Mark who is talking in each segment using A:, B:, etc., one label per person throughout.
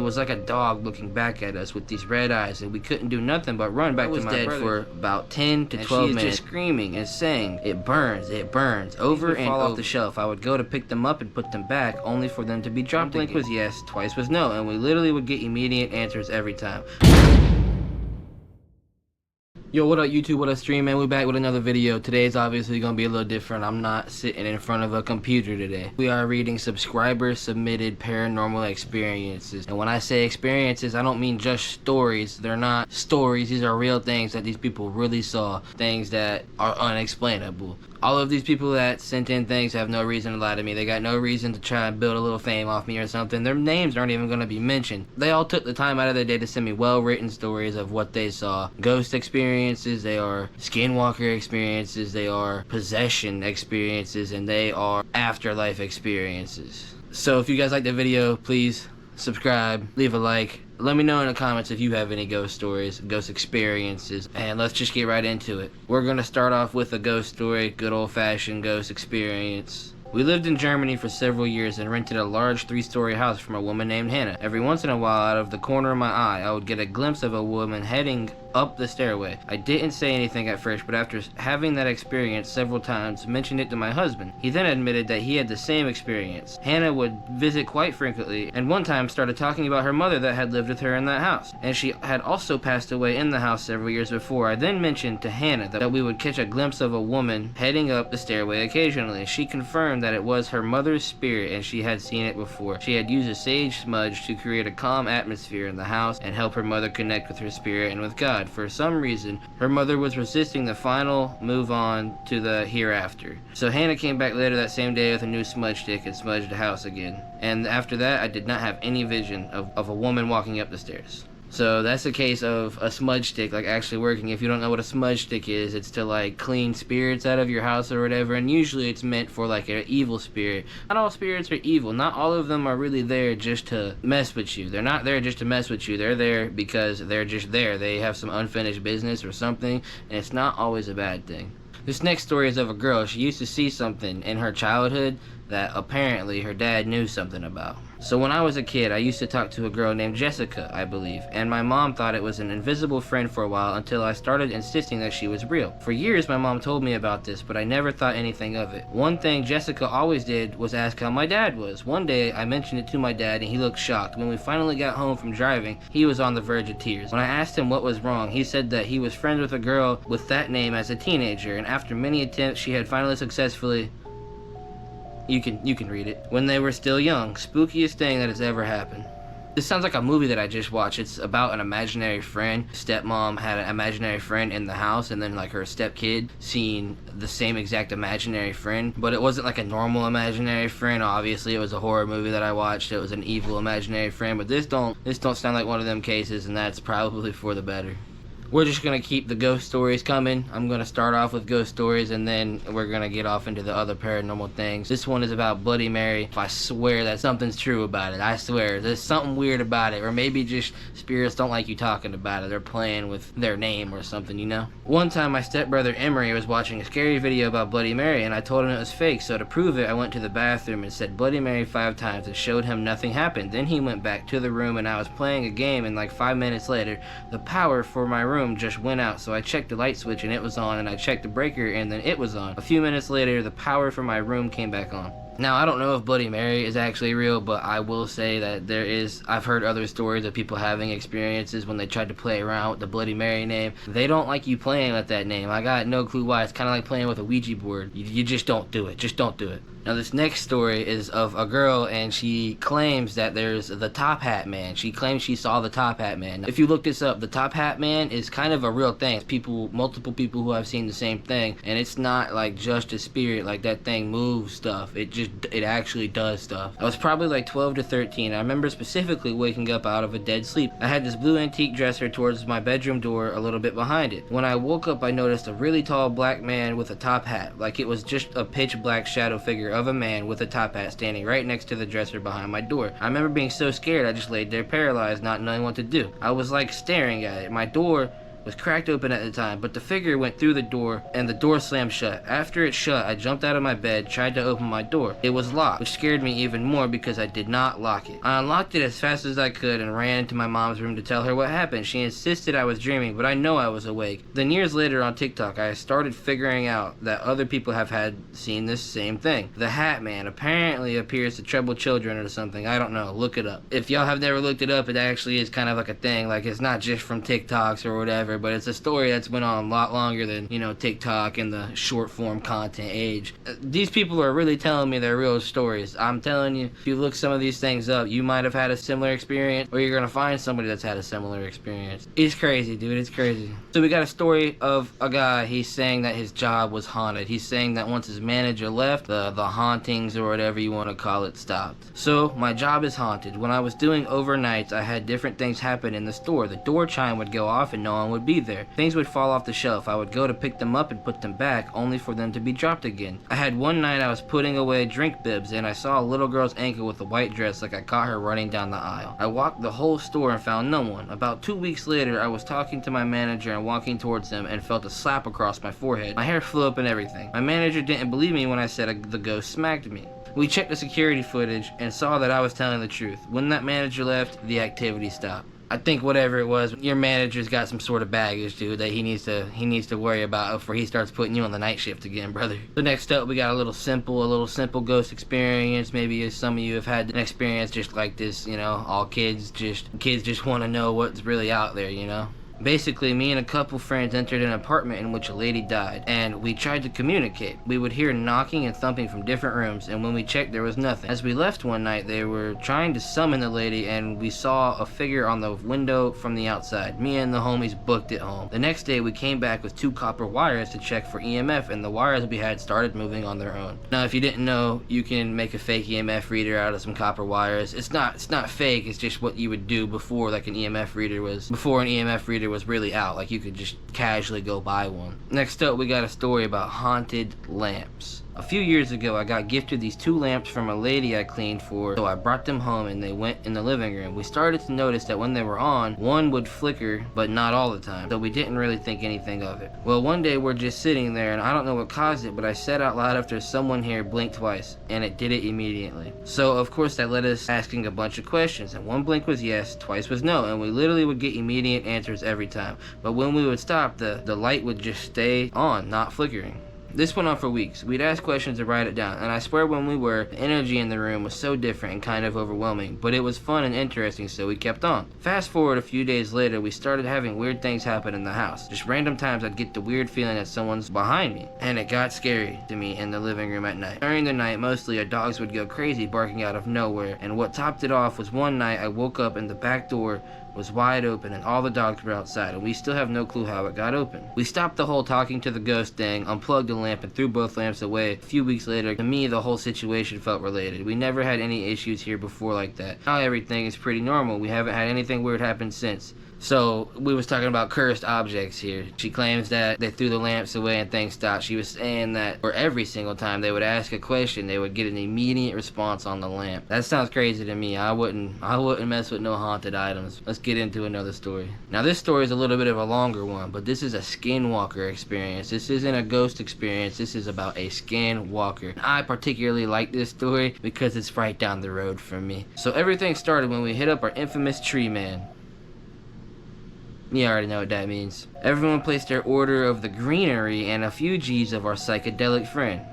A: was like a dog looking back at us with these red eyes, and we couldn't do nothing but run back to my brother. For about 10 to 12 minutes. She is just screaming and saying, "It burns, it burns," over and over. Off the shelf. I would go to pick them up and put them back, only for them to be dropped. One blink was yes, twice was no, and we literally would get immediate answers every time. Yo, what up YouTube, what up stream, man? We're back with another video. Today's obviously gonna be a little different. I'm not sitting in front of a computer today. We are reading subscriber submitted paranormal experiences. And when I say experiences, I don't mean just stories. They're not stories, these are real things that these people really saw. Things that are unexplainable. All of these people that sent in things have no reason to lie to me. They got no reason to try and build a little fame off me or something. Their names aren't even going to be mentioned. They all took the time out of their day to send me well-written stories of what they saw. Ghost experiences, they are skinwalker experiences, they are possession experiences, and they are afterlife experiences. So if you guys like the video, please subscribe, leave a like. Let me know in the comments if you have any ghost stories, ghost experiences, and let's just get right into it. We're gonna start off with a ghost story, good old-fashioned ghost experience. We lived in Germany for several years and rented a large 3-story house from a woman named Hannah. Every once in a while, out of the corner of my eye, I would get a glimpse of a woman heading up the stairway. I didn't say anything at first, but after having that experience several times, mentioned it to my husband. He then admitted that he had the same experience. Hannah would visit quite frequently, and one time started talking about her mother that had lived with her in that house, and she had also passed away in the house several years before. I then mentioned to Hannah that we would catch a glimpse of a woman heading up the stairway occasionally. She confirmed that it was her mother's spirit and she had seen it before. She had used a sage smudge to create a calm atmosphere in the house and help her mother connect with her spirit and with God. For some reason, her mother was resisting the final move on to the hereafter. So Hannah came back later that same day with a new smudge stick and smudged the house again. And after that, I did not have any vision of a woman walking up the stairs. So that's a case of a smudge stick like actually working. If you don't know what a smudge stick is, it's to like clean spirits out of your house or whatever, and usually it's meant for like an evil spirit. Not all spirits are evil. Not all of them are really there just to mess with you. They're not there just to mess with you. They're there because they're just there. They have some unfinished business or something, and it's not always a bad thing. This next story is of a girl. She used to see something in her childhood that apparently her dad knew something about. So when I was a kid, I used to talk to a girl named Jessica, I believe, and my mom thought it was an invisible friend for a while until I started insisting that she was real. For years, my mom told me about this, but I never thought anything of it. One thing Jessica always did was ask how my dad was. One day, I mentioned it to my dad and he looked shocked. When we finally got home from driving, he was on the verge of tears. When I asked him what was wrong, he said that he was friends with a girl with that name as a teenager, and after many attempts, she had finally successfully... You can read it. When they were still young. Spookiest thing that has ever happened. This sounds like a movie that I just watched. It's about an imaginary friend. Stepmom had an imaginary friend in the house, and then like her stepkid seeing the same exact imaginary friend. But it wasn't like a normal imaginary friend. Obviously, it was a horror movie that I watched. It was an evil imaginary friend. But this don't sound like one of them cases, and that's probably for the better. We're just gonna keep the ghost stories coming. I'm gonna start off with ghost stories and then we're gonna get off into the other paranormal things. This one is about Bloody Mary. I swear that something's true about it. I swear. There's something weird about it. Or maybe just spirits don't like you talking about it. They're playing with their name or something, you know? One time my stepbrother Emery was watching a scary video about Bloody Mary and I told him it was fake. So to prove it, I went to the bathroom and said Bloody Mary 5 times and showed him nothing happened. Then he went back to the room and I was playing a game, and like 5 minutes later, the power for my room just went out. So I checked the light switch and it was on, and I checked the breaker and then it was on. A few minutes later, the power for my room came back on. Now, I don't know if Bloody Mary is actually real, but I will say that I've heard other stories of people having experiences when they tried to play around with the Bloody Mary name. They don't like you playing with that name. I got no clue why. It's kind of like playing with a Ouija board. You just don't do it. Just don't do it. Now, this next story is of a girl, and she claims that there's the Top Hat Man. She claims she saw the Top Hat Man. If you look this up, the Top Hat Man is kind of a real thing. Multiple people who have seen the same thing, and it's not like just a spirit, like that thing moves stuff. It actually does stuff. I was probably like 12 to 13. I remember specifically waking up out of a dead sleep. I had this blue antique dresser towards my bedroom door a little bit behind it. When I woke up, I noticed a really tall black man with a top hat. Like it was just a pitch black shadow figure of a man with a top hat standing right next to the dresser behind my door. I remember being so scared I just laid there paralyzed, not knowing what to do. I was like staring at it. My door was cracked open at the time, but the figure went through the door and the door slammed shut. After it shut, I jumped out of my bed, tried to open my door. It was locked, which scared me even more because I did not lock it. I unlocked it as fast as I could and ran into my mom's room to tell her what happened. She insisted I was dreaming, but I know I was awake. Then years later on TikTok, I started figuring out that other people have seen this same thing. The Hat Man apparently appears to trouble children or something. I don't know. Look it up. If y'all have never looked it up, it actually is kind of like a thing. Like, it's not just from TikToks or whatever, but it's a story that's went on a lot longer than, you know, TikTok and the short form content age. These people are really telling me their real stories. I'm telling you, if you look some of these things up, you might have had a similar experience, or you're gonna find somebody that's had a similar experience. It's crazy, dude. It's crazy. So we got a story of a guy. He's saying that his job was haunted. He's saying that once his manager left, the hauntings or whatever you want to call it stopped. So my job is haunted. When I was doing overnights, I had different things happen in the store. The door chime would go off and no one would be there. Things would fall off the shelf. I would go to pick them up and put them back, only for them to be dropped again. I had one night I was putting away drink bibs and I saw a little girl's ankle with a white dress, like I caught her running down the aisle. I walked the whole store and found no one. About 2 weeks later, I was talking to my manager and walking towards him and felt a slap across my forehead. My hair flew up and everything. My manager didn't believe me when I said the ghost smacked me. We checked the security footage and saw that I was telling the truth. When that manager left, the activity stopped. I think whatever it was, your manager's got some sort of baggage, dude, that he needs to worry about before he starts putting you on the night shift again, brother. So next up, we got a little simple ghost experience. Maybe some of you have had an experience just like this, you know. All kids just want to know what's really out there, you know. Basically, me and a couple friends entered an apartment in which a lady died, and we tried to communicate. We would hear knocking and thumping from different rooms, and when we checked, there was nothing. As we left one night, they were trying to summon the lady, and we saw a figure on the window from the outside. Me and the homies booked it home. The next day, we came back with 2 copper wires to check for EMF, and the wires we had started moving on their own. Now, if you didn't know, you can make a fake EMF reader out of some copper wires. It's not fake, it's just what you would do before an EMF reader was really out. Like, you could just casually go buy one. Next up, we got a story about haunted lamps. A few years ago, I got gifted these 2 lamps from a lady I cleaned for, so I brought them home and they went in the living room. We started to notice that when they were on, one would flicker, but not all the time, so we didn't really think anything of it. Well, one day we're just sitting there, and I don't know what caused it, but I said out loud after someone here blinked twice, and it did it immediately. So, of course, that led us asking a bunch of questions, and 1 blink was yes, twice was no, and we literally would get immediate answers every time. But when we would stop, the light would just stay on, not flickering. This went on for weeks. We'd ask questions and write it down, and I swear when we were, the energy in the room was so different and kind of overwhelming, but it was fun and interesting, so we kept on. Fast forward a few days later, we started having weird things happen in the house. Just random times I'd get the weird feeling that someone's behind me, and it got scary to me in the living room at night. During the night, mostly our dogs would go crazy barking out of nowhere, and what topped it off was one night I woke up and the back door was wide open and all the dogs were outside, and we still have no clue how it got open. We stopped the whole talking to the ghost thing, unplugged the lamp, and threw both lamps away. A few weeks later, to me, the whole situation felt related. We never had any issues here before like that. Now everything is pretty normal. We haven't had anything weird happen since. So, we was talking about cursed objects here. She claims that they threw the lamps away and things stopped. She was saying that for every single time they would ask a question, they would get an immediate response on the lamp. That sounds crazy to me. I wouldn't mess with no haunted items. Let's get into another story. Now, this story is a little bit of a longer one, but this is a skinwalker experience. This isn't a ghost experience. This is about a skinwalker. I particularly like this story because it's right down the road from me. So, everything started when we hit up our infamous tree man. You already know what that means. Everyone placed their order of the greenery and a few G's of our psychedelic friend.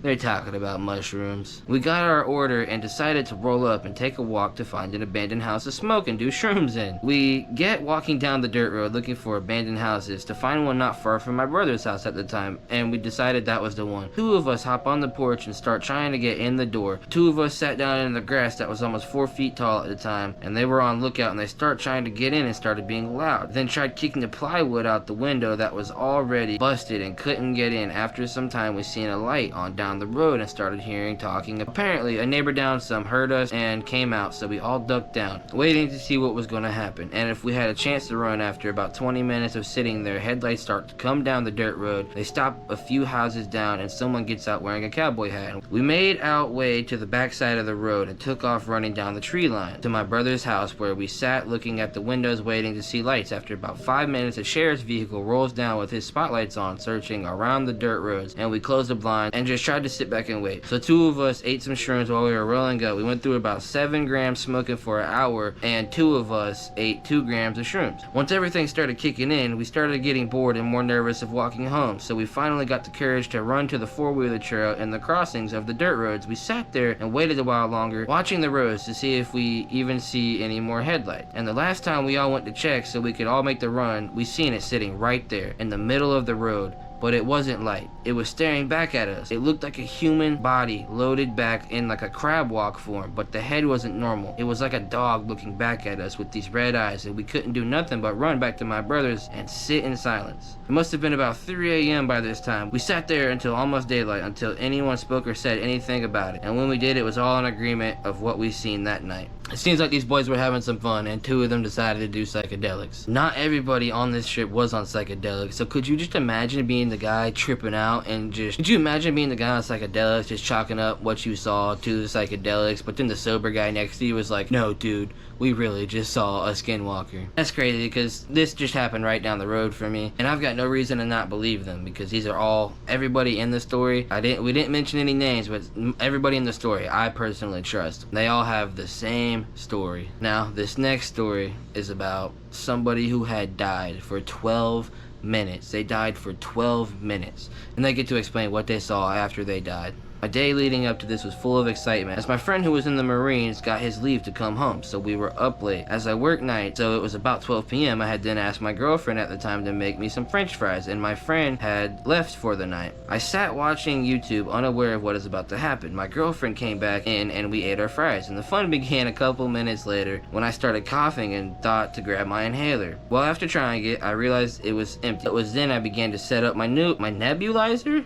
A: They're talking about mushrooms. We got our order and decided to roll up and take a walk to find an abandoned house to smoke and do shrooms in. We get walking down the dirt road looking for abandoned houses to find one not far from my brother's house at the time, and we decided that was the one. 2 of us hop on the porch and start trying to get in the door. 2 of us sat down in the grass that was almost 4 feet tall at the time, and they were on lookout and they start trying to get in and started being loud. Then tried kicking the plywood out the window that was already busted and couldn't get in. After some time, we seen a light on down down the road and started hearing talking. Apparently, a neighbor down some heard us and came out, so we all ducked down, waiting to see what was going to happen. And if we had a chance to run, after about 20 minutes of sitting there, headlights start to come down the dirt road. They stop a few houses down, and someone gets out wearing a cowboy hat. We made our way to the back side of the road and took off running down the tree line to my brother's house, where we sat looking at the windows waiting to see lights. After about 5 minutes, a sheriff's vehicle rolls down with his spotlights on, searching around the dirt roads, and we closed the blind and just tried to sit back and wait. So 2 of us ate some shrooms while we were rolling up. We went through about 7 grams smoking for an hour, and 2 of us ate 2 grams of shrooms. Once everything started kicking in, we started getting bored and more nervous of walking home, so we finally got the courage to run to the 4-wheeler trail and the crossings of the dirt roads. We sat there and waited a while longer, watching the roads to see if we even see any more headlights. And the last time we all went to check so we could all make the run, we seen it sitting right there in the middle of the road. But it wasn't light. It was staring back at us. It looked like a human body loaded back in like a crab walk form, but the head wasn't normal. It was like a dog looking back at us with these red eyes, and we couldn't do nothing but run back to my brother's and sit in silence. It must have been about 3 a.m. by this time. We sat there until almost daylight, until anyone spoke or said anything about it. And when we did, it was all in agreement of what we seen that night. It seems like these boys were having some fun, and 2 of them decided to do psychedelics. Not everybody on this trip was on psychedelics, so could you just imagine being the guy tripping out and just... Could you imagine being the guy on psychedelics, just chalking up what you saw to the psychedelics, but then the sober guy next to you was like, no, dude, we really just saw a skinwalker. That's crazy, because this just happened right down the road for me, and I've got no reason to not believe them, because these are all... Everybody in the story, we didn't mention any names, but everybody in the story, I personally trust. They all have the same story. Now, this next story is about somebody who had died for 12 minutes. They died for 12 minutes, and they get to explain what they saw after they died. My day leading up to this was full of excitement, as my friend who was in the Marines got his leave to come home, so we were up late. As I worked night, so it was about 12 p.m., I had then asked my girlfriend at the time to make me some french fries, and my friend had left for the night. I sat watching YouTube, unaware of what is about to happen. My girlfriend came back in, and we ate our fries, and the fun began a couple minutes later when I started coughing and thought to grab my inhaler. Well, after trying it, I realized it was empty. It was then I began to set up my nebulizer,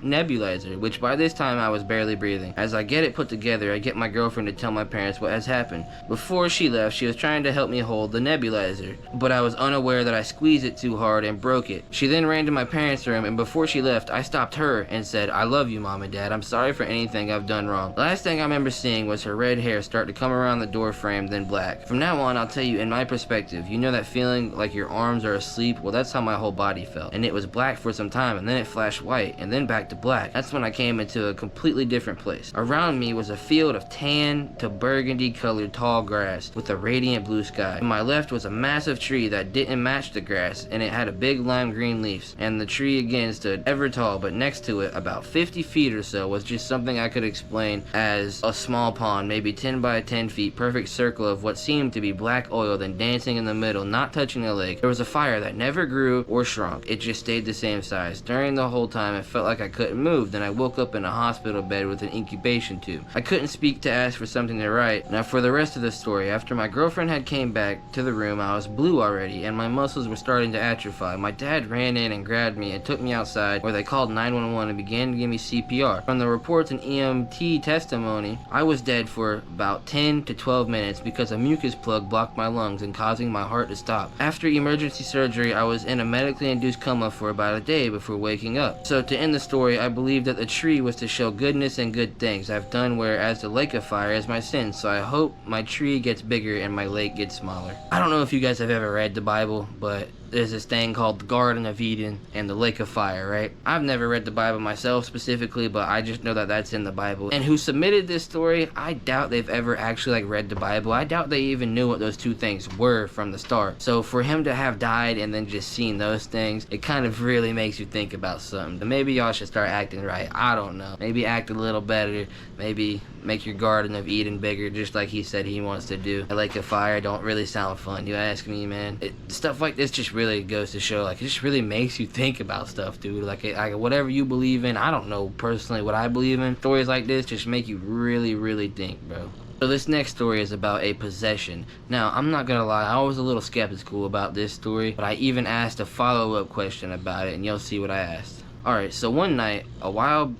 A: which by this time I was barely breathing. As I get it put together, I get my girlfriend to tell my parents what has happened. Before she left, she was trying to help me hold the nebulizer, but I was unaware that I squeezed it too hard and broke it. She then ran to my parents' room, and before she left, I stopped her and said, I love you, Mom and Dad. I'm sorry for anything I've done wrong. The last thing I remember seeing was her red hair start to come around the door frame, then black. From now on, I'll tell you in my perspective, you know that feeling like your arms are asleep? Well, that's how my whole body felt. And it was black for some time, and then it flashed white, and then back to black. That's when I came into a completely different place. Around me was a field of tan to burgundy colored tall grass with a radiant blue sky. To my left was a massive tree that didn't match the grass, and it had a big lime green leaves, and the tree again stood ever tall, but next to it, about 50 feet or so, was just something I could explain as a small pond, maybe 10 by 10 feet, perfect circle of what seemed to be black oil, then dancing in the middle, not touching the lake. There was a fire that never grew or shrunk. It just stayed the same size. During the whole time, it felt like I couldn't move. Then I woke up in a hospital bed with an incubation tube. I couldn't speak to ask for something to write. Now for the rest of the story, after my girlfriend had came back to the room, I was blue already, and my muscles were starting to atrophy. My dad ran in and grabbed me and took me outside, where they called 911 and began to give me CPR. From the reports and EMT testimony, I was dead for about 10 to 12 minutes because a mucus plug blocked my lungs and causing my heart to stop. After emergency surgery, I was in a medically induced coma for about a day before waking up. So to end the story, I believe that the tree was to show goodness and good things I've done, whereas the lake of fire is my sin. So I hope my tree gets bigger and my lake gets smaller. I don't know if you guys have ever read the Bible, but there's this thing called the Garden of Eden and the Lake of Fire, right? I've never read the Bible myself specifically, but I just know that that's in the Bible. And who submitted this story, I doubt they've ever actually read the Bible. I doubt they even knew what those two things were from the start. So for him to have died and then just seen those things, it kind of really makes you think about something. But maybe y'all should start acting right. I don't know. Maybe act a little better. Maybe make your Garden of Eden bigger, just like he said he wants to do. A Lake of Fire don't really sound fun, you ask me, man. Stuff like this just really goes to show, like, it just really makes you think about stuff, dude. Like whatever you believe in, I don't know personally what I believe in. Stories like this just make you really, really think, bro. So this next story is about a possession. Now, I'm not gonna lie, I was a little skeptical about this story, but I even asked a follow-up question about it, and you'll see what I asked. Alright, so one night, a while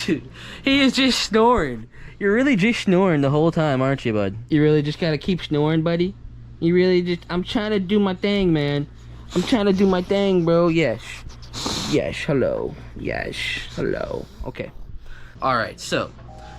A: Dude, he is just snoring. You're really just snoring the whole time, aren't you, bud? You really just gotta keep snoring, buddy? You really just... I'm trying to do my thing, man. I'm trying to do my thing, bro. Yes. Yes, hello. Yes, hello. Okay. Alright, so,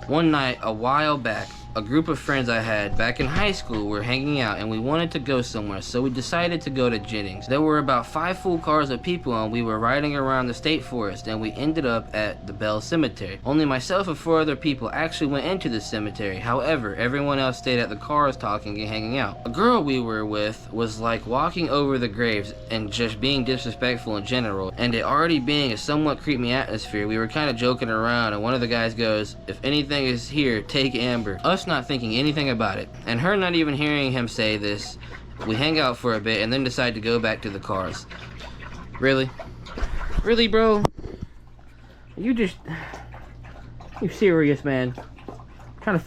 A: one night, a while back, a group of friends I had back in high school were hanging out and we wanted to go somewhere, so we decided to go to Jennings. There were about 5 full cars of people and we were riding around the state forest and we ended up at the Bell Cemetery. Only myself and 4 other people actually went into the cemetery. However, everyone else stayed at the cars talking and hanging out. A girl we were with was like walking over the graves and just being disrespectful in general, and it already being a somewhat creepy atmosphere, we were kind of joking around and one of the guys goes, "If anything is here, take Amber." Us not thinking anything about it, and her not even hearing him say this, we hang out for a bit and then decide to go back to the cars. Really? Really, bro? You serious, man? I'm trying to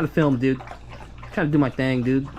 A: film, dude. I'm trying to do my thing, dude.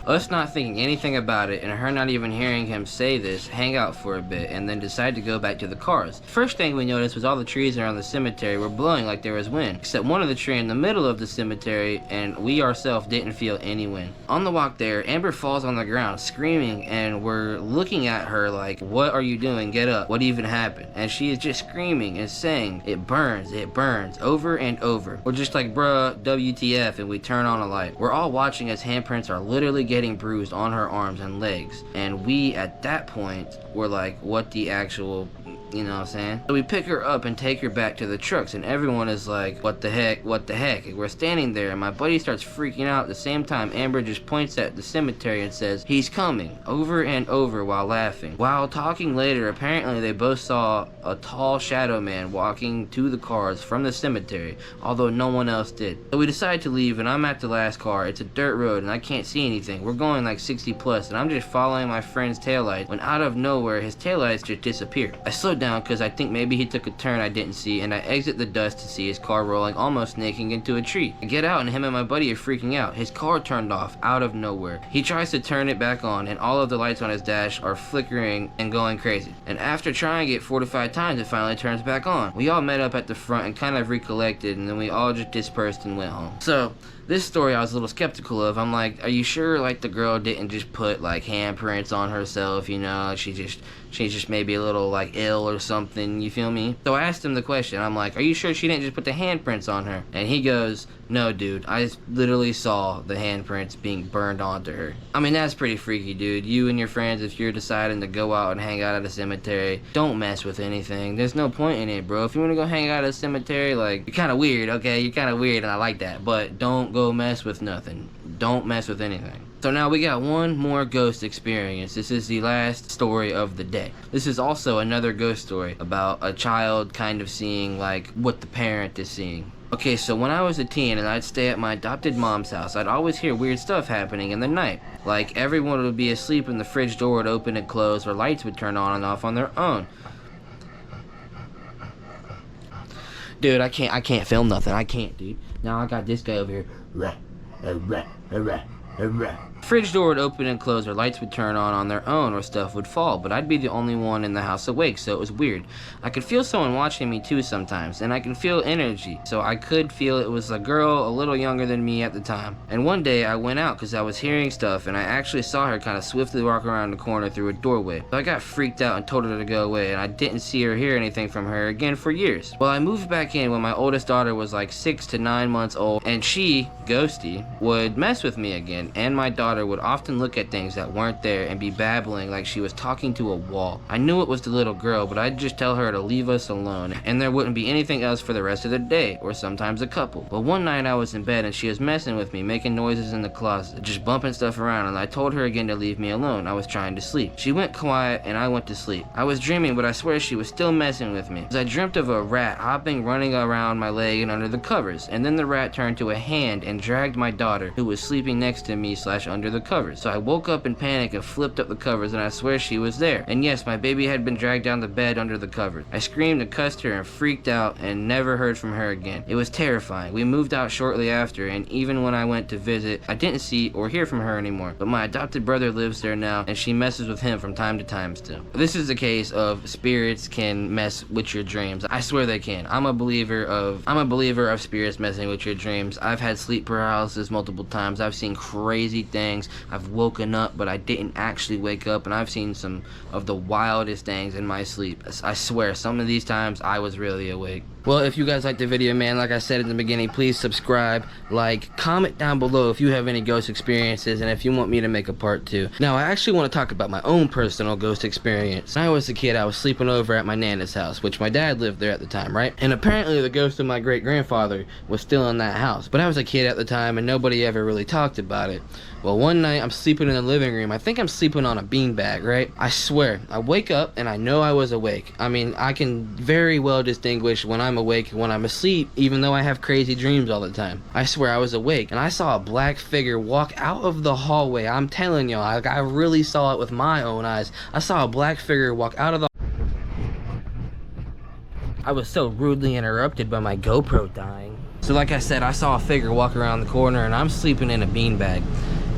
A: Us not thinking anything about it and her not even hearing him say this, hang out for a bit and then decide to go back to the cars. First thing we noticed was all the trees around the cemetery were blowing like there was wind, except one of the trees in the middle of the cemetery, and we ourselves didn't feel any wind. On the walk there, Amber falls on the ground screaming and we're looking at her like, "What are you doing? Get up. What even happened?" And she is just screaming and saying, it burns, over and over. We're just like, "Bruh, WTF," and we turn on a light. We're all watching as handprints are literally getting bruised on her arms and legs, and we at that point were like, what the actual, you know what I'm saying? So we pick her up and take her back to the trucks, and everyone is like, what the heck, what the heck? And we're standing there and my buddy starts freaking out. At the same time, Amber just points at the cemetery and says, "He's coming," over and over while laughing. While talking later, apparently they both saw a tall shadow man walking to the cars from the cemetery, although no one else did. So we decide to leave and I'm at the last car. It's a dirt road and I can't see anything. We're going like 60 plus and I'm just following my friend's taillights when out of nowhere his taillights just disappeared. I slowed down because I think maybe he took a turn I didn't see, and I exit the dust to see his car rolling, almost snaking into a tree. I get out and him and my buddy are freaking out. His car turned off out of nowhere. He tries to turn it back on and all of the lights on his dash are flickering and going crazy. And after trying it 4 to 5 times, it finally turns back on. We all met up at the front and kind of recollected, and then we all just dispersed and went home. So this story I was a little skeptical of. I'm like, are you sure like the girl didn't just put like handprints on herself, you know? She's just maybe a little like ill or something, you feel me? So I asked him the question. I'm like, are you sure she didn't just put the handprints on her? And he goes, "No, dude, I literally saw the handprints being burned onto her." I mean, that's pretty freaky, dude. You and your friends, if you're deciding to go out and hang out at a cemetery, don't mess with anything. There's no point in it, bro. If you want to go hang out at a cemetery, like, you're kind of weird, okay? You're kind of weird and I like that, but don't go mess with nothing. Don't mess with anything. So now we got one more ghost experience. This is the last story of the day. This is also another ghost story about a child kind of seeing like what the parent is seeing. Okay, so when I was a teen and I'd stay at my adopted mom's house, I'd always hear weird stuff happening in the night. Like everyone would be asleep and the fridge door would open and close, or lights would turn on and off on their own. Dude, I can't film nothing. I can't, dude. Now I got this guy over here. Fridge door would open and close, or lights would turn on their own, or stuff would fall, but I'd be the only one in the house awake, so it was weird. I could feel someone watching me too sometimes, and I can feel energy, so I could feel it was a girl a little younger than me at the time. And one day I went out because I was hearing stuff, and I actually saw her kind of swiftly walk around the corner through a doorway. So I got freaked out and told her to go away, and I didn't see or hear anything from her again for years. Well, I moved back in when my oldest daughter was like 6 to 9 months old, and she, Ghosty, would mess with me again, and my daughter would often look at things that weren't there and be babbling like she was talking to a wall. I knew it was the little girl, but I'd just tell her to leave us alone, and there wouldn't be anything else for the rest of the day, or sometimes a couple. But one night I was in bed and she was messing with me, making noises in the closet, just bumping stuff around, and I told her again to leave me alone. I was trying to sleep. She went quiet and I went to sleep. I was dreaming, but I swear she was still messing with me. I dreamt of a rat hopping, running around my leg and under the covers, and then the rat turned to a hand and dragged my daughter, who was sleeping next to me / under under the covers. So I woke up in panic and flipped up the covers, and I swear she was there. And yes, my baby had been dragged down the bed under the covers. I screamed and cussed her and freaked out and never heard from her again. It was terrifying. We moved out shortly after, and even when I went to visit, I didn't see or hear from her anymore. But my adopted brother lives there now, and she messes with him from time to time still. This is a case of spirits can mess with your dreams. I swear they can. I'm a believer of spirits messing with your dreams. I've had sleep paralysis multiple times. I've seen crazy things. I've woken up, but I didn't actually wake up, and I've seen some of the wildest things in my sleep. I swear, some of these times I was really awake. Well, if you guys liked the video, man, like I said in the beginning, please subscribe, like, comment down below if you have any ghost experiences and if you want me to make a part 2. Now, I actually want to talk about my own personal ghost experience. When I was a kid, I was sleeping over at my Nana's house, which my dad lived there at the time, right? And apparently the ghost of my great-grandfather was still in that house. But I was a kid at the time and nobody ever really talked about it. Well, one night I'm sleeping in the living room. I think I'm sleeping on a beanbag, right? I swear, I wake up and I know I was awake. I mean, I can very well distinguish when I'm awake and when I'm asleep, even though I have crazy dreams all the time. I swear I was awake and I saw a black figure walk out of the hallway. I'm telling y'all, I really saw it with my own eyes. I saw a black figure walk out of the... I was so rudely interrupted by my GoPro dying. So like I said, I saw a figure walk around the corner and I'm sleeping in a beanbag.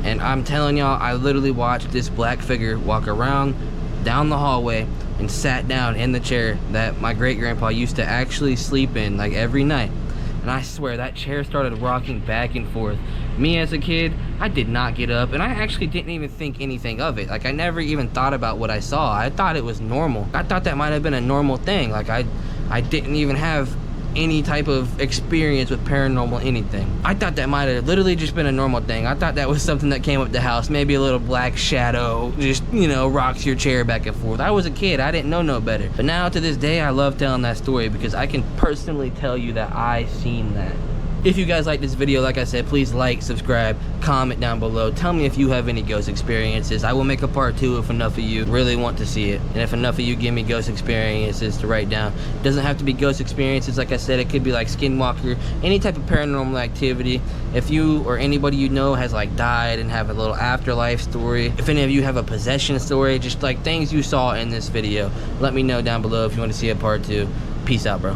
A: And I'm telling y'all, I literally watched this black figure walk around down the hallway and sat down in the chair that my great-grandpa used to actually sleep in, like, every night. And I swear that chair started rocking back and forth. Me as a kid, I did not get up, and I actually didn't even think anything of it. Like, I never even thought about what I saw. I thought it was normal. I thought that might have been a normal thing. Like, I didn't even have any type of experience with paranormal anything. I thought that might have literally just been a normal thing. I thought that was something that came up the house. Maybe a little black shadow just, you know, rocks your chair back and forth. I was a kid. I didn't know no better. But now to this day, I love telling that story because I can personally tell you that I seen that. If you guys like this video, like I said, please like, subscribe, comment down below. Tell me if you have any ghost experiences. I will make a part 2 if enough of you really want to see it. And if enough of you give me ghost experiences to write down. It doesn't have to be ghost experiences, like I said. It could be like skinwalker, any type of paranormal activity. If you or anybody you know has like died and have a little afterlife story. If any of you have a possession story, just like things you saw in this video, let me know down below if you want to see a part 2. Peace out, bro.